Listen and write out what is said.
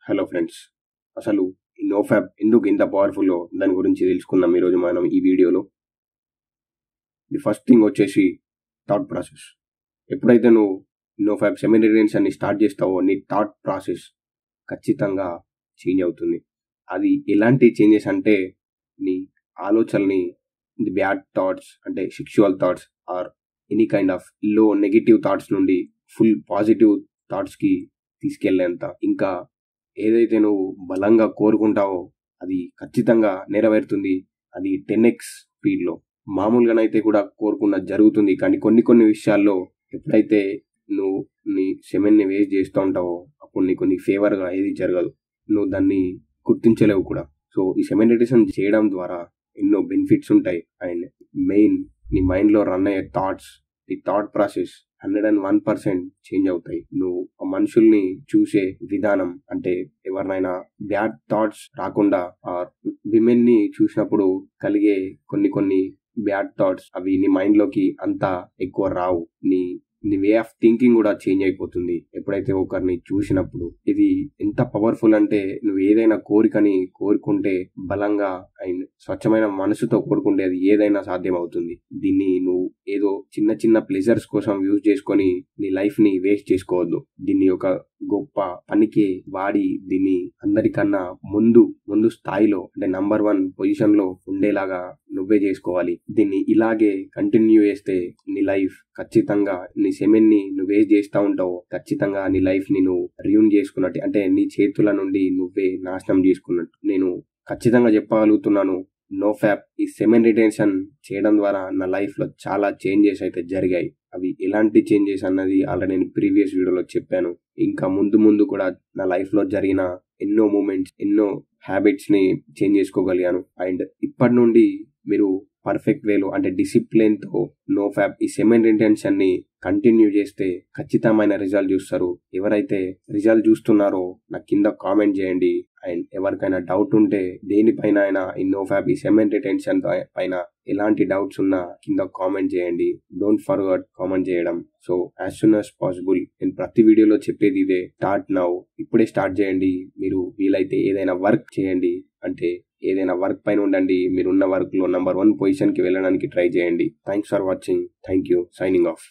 Hello friends, అసలు ఈ నోఫాబ్ ఎందుకు ఇంత పవర్ఫుల్లో దాని గురించి తెలుసుకుందాం ఈరోజు మనం ఈ వీడియోలో. ది ఫస్ట్ థింగ్ వచ్చేసి థాట్ ప్రాసెస్. ఎప్పుడైతే నువ్వు నోఫాబ్ సెమినరీన్స్ అన్ని స్టార్ట్ చేస్తావో నీ థాట్ ప్రాసెస్ ఖచ్చితంగా చేంజ్ అవుతుంది. అది ఎలాంటి చేంజెస్ అంటే నీ ఆలోచనని ది బ్యాడ్ థాట్స్ అంటే sexual thoughts or any kind of లో నెగిటివ్ థాట్స్ నుండి ఫుల్ పాజిటివ్ థాట్స్కి తీసుకెళ్లేంత, ఇంకా ఏదైతే నువ్వు బలంగా కోరుకుంటావో అది ఖచ్చితంగా నెరవేరుతుంది. అది 10x స్పీడ్లో. మామూలుగానైతే కూడా కోరుకున్నది జరుగుతుంది, కానీ కొన్ని విషయాల్లో ఎప్పుడైతే నువ్వు నీ సెమెన్ని వేస్ట్ చేస్తూ ఉంటావో అప్పుడు నీకు ఫేవర్గా ఏది జరగదు, నువ్వు దాన్ని గుర్తించలేవు కూడా. సో ఈ సెమెనిటేషన్ చేయడం ద్వారా ఎన్నో బెనిఫిట్స్ ఉంటాయి. అండ్ మెయిన్ నీ మైండ్లో రన్ అయ్యే థాట్స్, ఈ థాట్ ప్రాసెస్ 101% చేంజ్ అవుతాయి. నువ్వు మనుషుల్ని చూసే విధానం, అంటే ఎవరినైనా బ్యాడ్ థాట్స్ రాకుండా విమెన్ ని చూసినప్పుడు కలిగే కొన్ని బ్యాడ్ థాట్స్ అవి నీ మైండ్ లోకి అంత ఎక్కువ రావు. నీ వే ఆఫ్ థింకింగ్ కూడా చేంజ్ అయిపోతుంది ఎప్పుడైతే ఒకరిని చూసినప్పుడు. ఇది ఎంత పవర్ఫుల్ అంటే నువ్వు ఏదైనా కోరికని కోరుకుంటే బలంగా అండ్ స్వచ్ఛమైన మనసుతో కోరుకుంటే అది ఏదైనా సాధ్యం అవుతుంది. దీన్ని నువ్వు ఏదో చిన్న ప్లెజర్స్ కోసం యూజ్ చేసుకొని నీ లైఫ్ ని వేస్ట్ చేసుకోవద్దు. దీన్ని ఒక గొప్ప పనికి వాడి దీన్ని అందరికన్నా ముందు స్థాయిలో అంటే నంబర్ 1 పొజిషన్ లో ఉండేలాగా నువ్వే చేసుకోవాలి. దీన్ని ఇలాగే కంటిన్యూ చేస్తే నీ లైఫ్ ఖచ్చితంగా, నీ సెమెన్ని నువ్వు వేస్ట్ చేస్తూ ఉంటావు, ఖచ్చితంగా నీ లైఫ్ ని నువ్వు రియూన్ చేసుకున్నట్టు, అంటే నీ చేతుల నుండి నువ్వే నాశనం చేసుకున్నట్టు. నేను ఖచ్చితంగా చెప్పగలుగుతున్నాను, నోఫాబ్ ఈ సెమెన్ రిటెన్షన్ చేయడం ద్వారా నా లైఫ్ లో చాలా చేంజెస్ అయితే జరిగాయి. అవి ఎలాంటి చేంజెస్ అన్నది ఆల్రెడీ నేను ప్రీవియస్ వీడియోలో చెప్పాను. ఇంకా ముందు కూడా నా లైఫ్ లో జరిగిన ఎన్నో మూమెంట్స్, ఎన్నో హ్యాబిట్స్ ని చేంజ్ చేసుకోగలిగాను. అండ్ ఇప్పటి నుండి మీరు పర్ఫెక్ట్ వేలో అంటే డిసిప్లిన్ తో నోఫాబ్ ఈ సెమెన్ రిటెన్షన్ ని కంటిన్యూ చేస్తే ఖచ్చితమైన రిజల్ట్ చూస్తారు. ఎవరైతే రిజల్ట్ చూస్తున్నారో నాకు కింద కామెంట్ చేయండి. అండ్ ఎవరికైనా డౌట్ ఉంటే దేనిపైన అయినా ఈ నోఫాబ్ ఈ సెమెన్ రిటెన్షన్ పైన ఎలాంటి డౌట్స్ ఉన్నా కింద కామెంట్ చేయండి. డోంట్ ఫర్గెట్ కామెంట్ చేయడం. So as soon as possible నేను ప్రతి వీడియోలో చెప్పేది ఇదే, స్టార్ట్ నౌ. ఇప్పుడే స్టార్ట్ చేయండి. మీరు వీలైతే ఏదైనా వర్క్ చేయండి, అంటే ఏదైనా వర్క్ పైన ఉండండి. మీరున్న వర్క్ లో నంబర్ 1 పొజిషన్ కి వెళ్ళడానికి ట్రై చేయండి. Thanks for watching. Thank you. Signing off.